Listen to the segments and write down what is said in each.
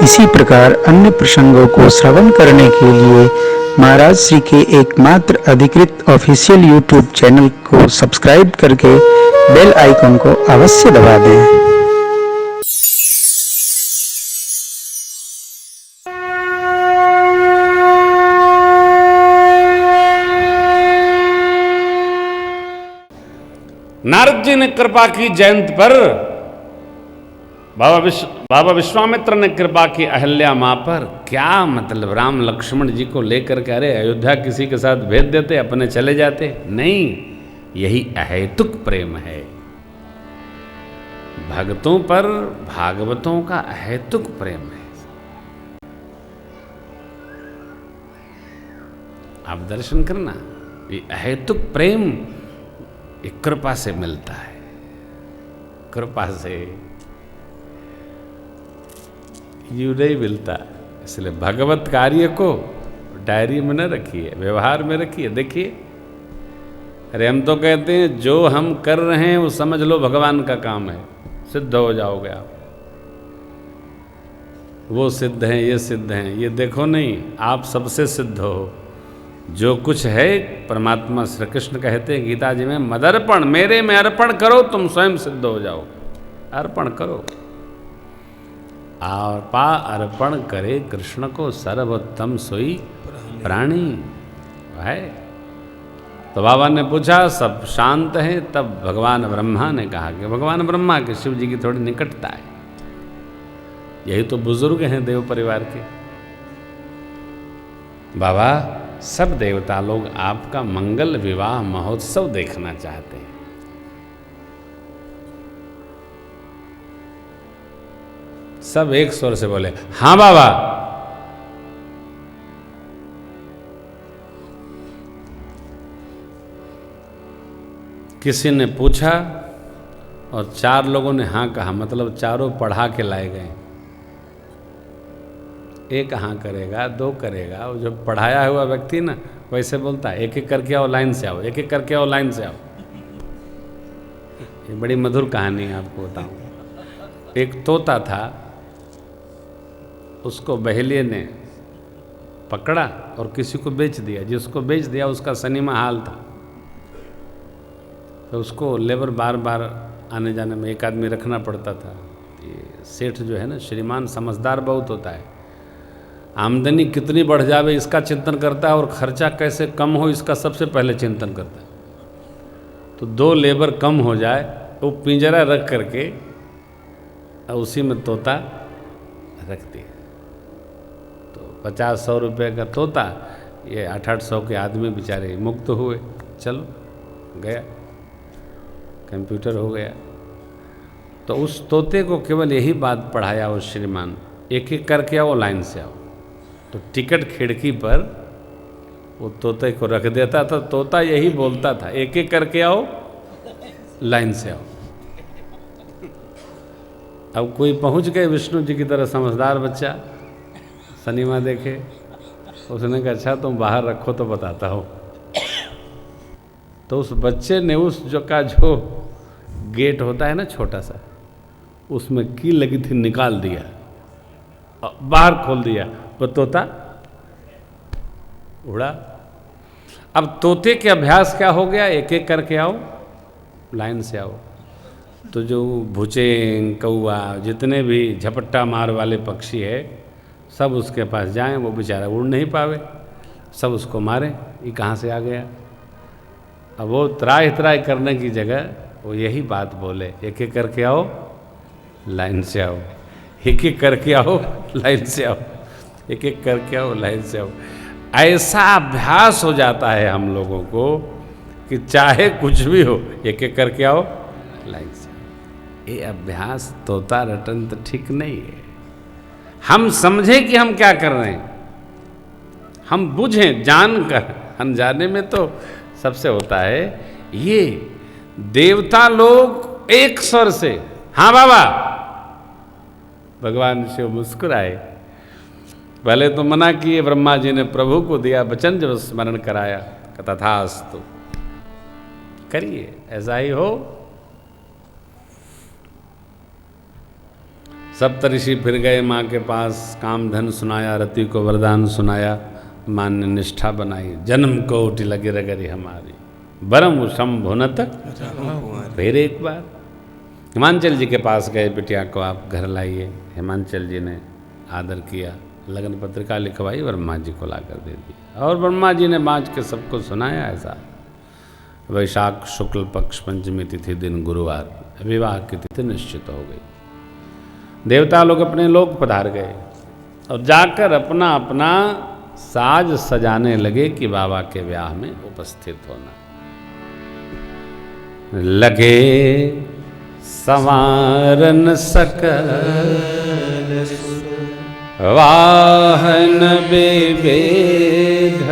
इसी प्रकार अन्य प्रसंगों को श्रवण करने के लिए महाराज श्री के एकमात्र अधिकृत ऑफिशियल यूट्यूब चैनल को सब्सक्राइब करके बेल आइकन को अवश्य दबा दें। नारद जी ने कृपा की जयंत पर बाबा विश्वामित्र ने कृपा की अहल्या माँ पर। क्या मतलब, राम लक्ष्मण जी को लेकर के अरे अयोध्या किसी के साथ भेज देते, अपने चले जाते? नहीं, यही अहेतुक प्रेम है। भक्तों पर भागवतों का अहेतुक प्रेम है। आप दर्शन करना, ये अहेतुक प्रेम एक कृपा से मिलता है, कृपा से यूं नहीं मिलता। इसलिए भगवत कार्य को डायरी में न रखिए, व्यवहार में रखिए। देखिए, अरे हम तो कहते हैं जो हम कर रहे हैं वो समझ लो भगवान का काम है, सिद्ध हो जाओगे आप। वो सिद्ध हैं, ये सिद्ध हैं, ये देखो नहीं, आप सबसे सिद्ध हो। जो कुछ है परमात्मा श्री कृष्ण कहते हैं गीता जी में, मदर्पण, मेरे में अर्पण करो, तुम स्वयं सिद्ध हो जाओ। अर्पण करो। आपा अर्पण करे कृष्ण को, सर्वोत्तम सोई प्राणी है। तो बाबा ने पूछा, सब शांत हैं? तब भगवान ब्रह्मा ने कहा कि भगवान ब्रह्मा के शिव जी की थोड़ी निकटता है, यही तो बुजुर्ग हैं देव परिवार के। बाबा, सब देवता लोग आपका मंगल विवाह महोत्सव देखना चाहते हैं। सब एक स्वर से बोले, हाँ बाबा। किसी ने पूछा और 4 लोगों ने हाँ कहा, मतलब चारों पढ़ा के लाए गए। एक हाँ करेगा, 2 करेगा, और जो पढ़ाया हुआ व्यक्ति ना वैसे बोलता है, एक एक करके आओ, लाइन से आओ, एक एक करके आओ, लाइन से आओ। ये बड़ी मधुर कहानी है, आपको बताऊं। एक तोता था, उसको बहेलिये ने पकड़ा और किसी को बेच दिया। जिसको बेच दिया उसका सनीमा हाल था, तो उसको लेबर बार बार आने जाने में एक आदमी रखना पड़ता था। ये सेठ जो है ना, श्रीमान समझदार बहुत होता है। आमदनी कितनी बढ़ जावे इसका चिंतन करता है, और खर्चा कैसे कम हो इसका सबसे पहले चिंतन करता है। तो 2 लेबर कम हो जाए, वो पिंजरा रख करके उसी में तोता रख दिया। तो 50-100 रुपये का तोता, ये 800 के आदमी बेचारे मुक्त हुए। चलो गया, कंप्यूटर हो गया। तो उस तोते को केवल यही बात पढ़ाया वो श्रीमान, एक एक करके आओ, लाइन से आओ। तो टिकट खिड़की पर वो तोते को रख देता था। तोता यही बोलता था, एक एक करके आओ, लाइन से आओ। अब कोई पहुंच गए विष्णु जी की तरह समझदार बच्चा, सनीमा देखे, उसने कहा अच्छा तुम बाहर रखो तो बताता हूँ। तो उस बच्चे ने उस जो गेट होता है ना छोटा सा, उसमें की लगी थी, निकाल दिया, बाहर खोल दिया। वो तोता उड़ा। अब तोते के अभ्यास क्या हो गया, एक एक करके आओ, लाइन से आओ। तो जो भुचेंग, कौआ, जितने भी झपट्टा मार वाले पक्षी है, सब उसके पास जाएं। वो बेचारा उड़ नहीं पावे, सब उसको मारे, ये कहाँ से आ गया। अब वो त्राही त्राही करने की जगह वो यही बात बोले, एक एक करके आओ, लाइन से आओ, एक एक करके आओ, लाइन से आओ, एक एक करके आओ, लाइन से आओ। ऐसा अभ्यास हो जाता है हम लोगों को कि चाहे कुछ भी हो, एक एक करके आओ, लाइन से। ये अभ्यास तोता रटन तो ठीक नहीं है। हम समझें कि हम क्या कर रहे हैं, हम बुझें जानकर, अनजाने में तो सबसे होता है। ये देवता लोग एक स्वर से हाँ बाबा। भगवान शिव मुस्कुराए। पहले तो मना किए, ब्रह्मा जी ने प्रभु को दिया वचन, जब स्मरण कराया तथास्तु, करिए, ऐसा ही हो। सप्तऋषि फिर गए माँ के पास, काम धन सुनाया, रति को वरदान सुनाया, माँ ने निष्ठा बनाई, जन्म कोटि लगे रगरी हमारी, बरम शंभुनत फिर एक बार। हिमांचल जी के पास गए, बिटिया को आप घर लाइए। हिमांचल जी ने आदर किया, लगन पत्रिका लिखवाई, ब्रह्मा जी को ला कर दे दी, और ब्रह्मा जी ने बाँच के सबको सुनाया। ऐसा वैशाख शुक्ल पक्ष पंचमी तिथि दिन गुरुवार विवाह की तिथि निश्चित हो गई। देवता लोग अपने लोक पधार गए और जाकर अपना अपना साज सजाने लगे कि बाबा के ब्याह में उपस्थित होना। लगे संवारन सकल वाहन बेबेध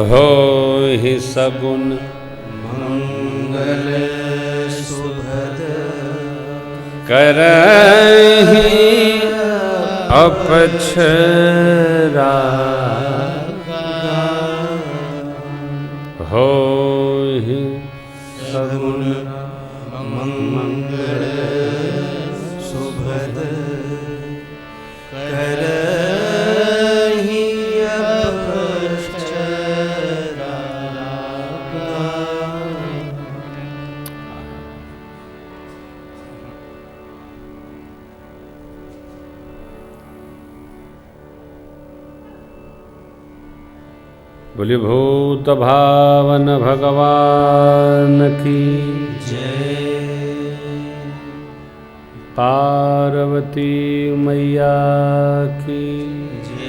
हो ही सगुन मंगल सुभद करहि अपछरा हो ही सगुन मंगल सुभद करहि अपछरा। बोलिए भूत भावन भगवान की जय, पार्वती मैया की जय।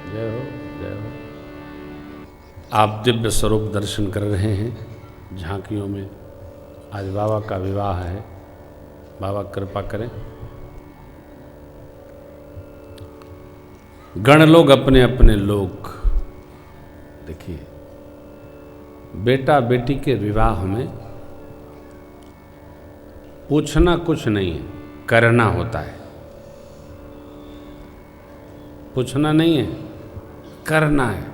जय हो, जय हो। आप दिव्य स्वरूप दर्शन कर रहे हैं झांकियों में। आज बाबा का विवाह है, बाबा कृपा करें। गण लोग अपने अपने लोग, देखिए बेटा बेटी के विवाह में पूछना कुछ नहीं है, करना होता है। पूछना नहीं है, करना है।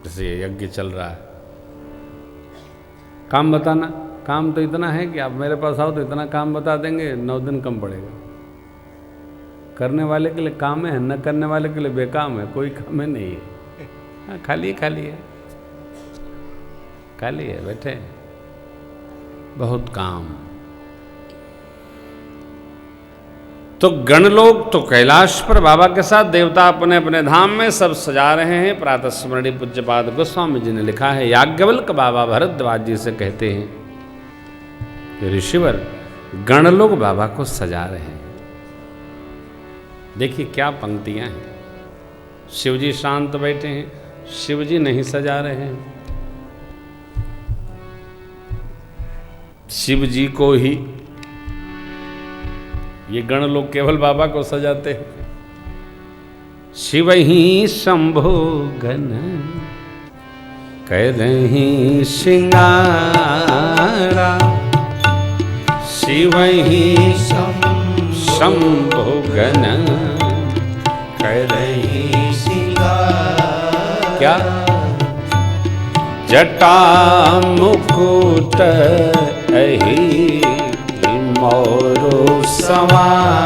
जैसे ये यज्ञ चल रहा है, काम बताना, काम तो इतना है कि आप मेरे पास आओ तो इतना काम बता देंगे, 9 दिन कम पड़ेगा। करने वाले के लिए काम है, न करने वाले के लिए बेकाम है, कोई काम है नहीं है। हाँ, खाली खाली है, खाली है, बैठे बहुत काम। तो गणलोक तो कैलाश पर बाबा के साथ, देवता अपने अपने धाम में सब सजा रहे हैं। प्रातः स्मरणीय पूज्यपाद गोस्वामी जी ने लिखा है, याज्ञवल्क बाबा भरद्वाज जी से कहते हैं कि ऋषिवर गणलोक बाबा को सजा रहे हैं। देखिए क्या पंक्तियां हैं। शिवजी शांत बैठे हैं, शिवजी नहीं सजा रहे हैं, शिवजी को ही ये गण लोग केवल बाबा को सजाते हैं। शिव ही शंभो गण करहि श्रृंगारा, शिव ही शंभो गण करहि श्रृंगारा। क्या जटा मुकुट अहि मोरो समारा,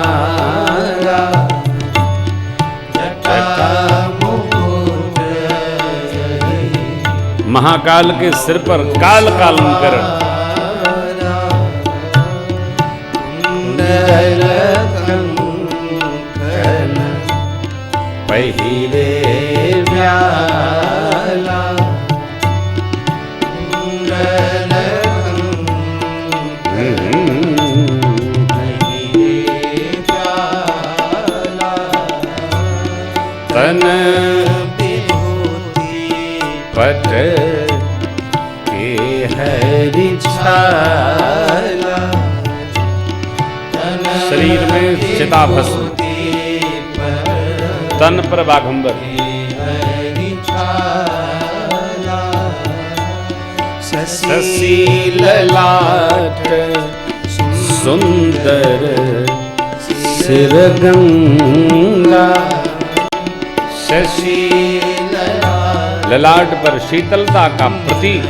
जटा मुकुट। महाकाल के सिर पर काल कालंकरण, पहिरे व्याला, तन पट के हरि छाला, शरीर में चिताभस्म, तन पर बाघंबर, शशि ललाट सुंदर सिर गंगा, शशि ललाट पर शीतलता का प्रतीक,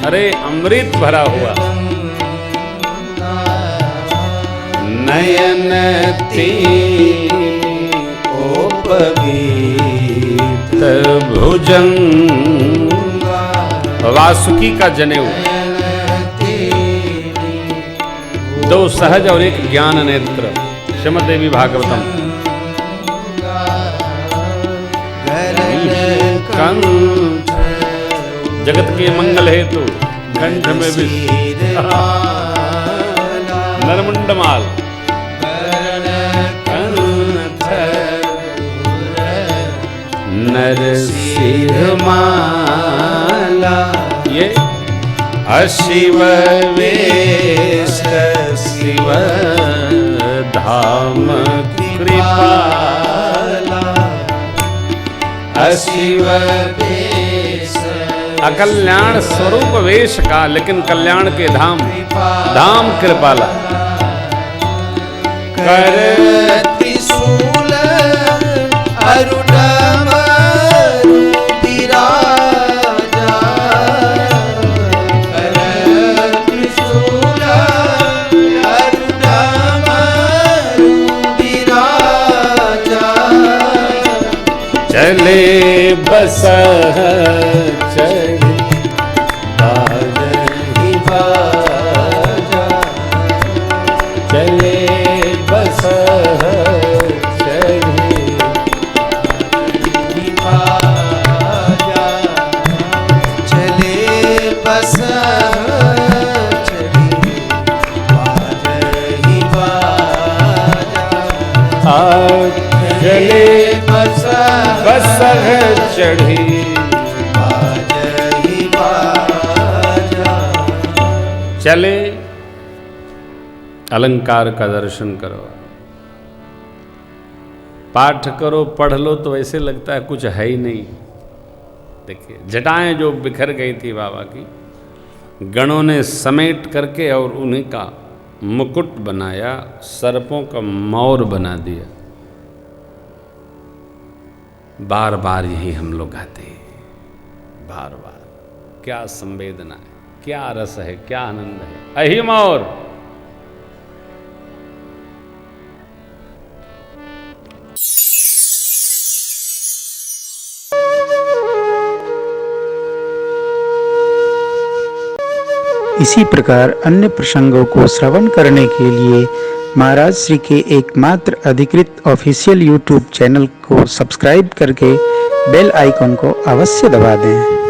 अरे अमृत भरा हुआ, नयन तीपवीत भुजंग, वासुकी का जनेऊ, दो सहज और एक ज्ञान नेत्र। श्रीमद् देवी भागवतम। कंठ जगत के मंगल हेतु कंठ में भी नरमुंडमाल, नरसिंहमाला, ये अशिव वेश शिव धाम कृपाला, अशिव वेश, अकल्याण स्वरूप वेश का लेकिन कल्याण के धाम, धाम कृपाला, कर त्रिशूल अरुणमरु विराजा, कर त्रिशूल अरुणमरु विराजा, चले बस चढ़ी बाजहि बाजा, चले बस चढ़ी बाजा, चले बस चढ़ी बाजहि बाजा, चले बस चढ़ी बाजहि बाजा, चले अलंकार का दर्शन करो, पाठ करो, पढ़ लो तो ऐसे लगता है कुछ है ही नहीं। देखिए जटाएं जो बिखर गई थी बाबा की, गणों ने समेट करके और उन्हीं का मुकुट बनाया, सर्पों का मौर बना दिया। बार बार यही हम लोग गाते हैं, बार बार। क्या संवेदना है, क्या रस है, क्या आनंद है। अहि मौर, इसी प्रकार अन्य प्रसंगों को श्रवण करने के लिए महाराज श्री के एकमात्र अधिकृत ऑफिशियल यूट्यूब चैनल को सब्सक्राइब करके बेल आइकन को अवश्य दबा दें।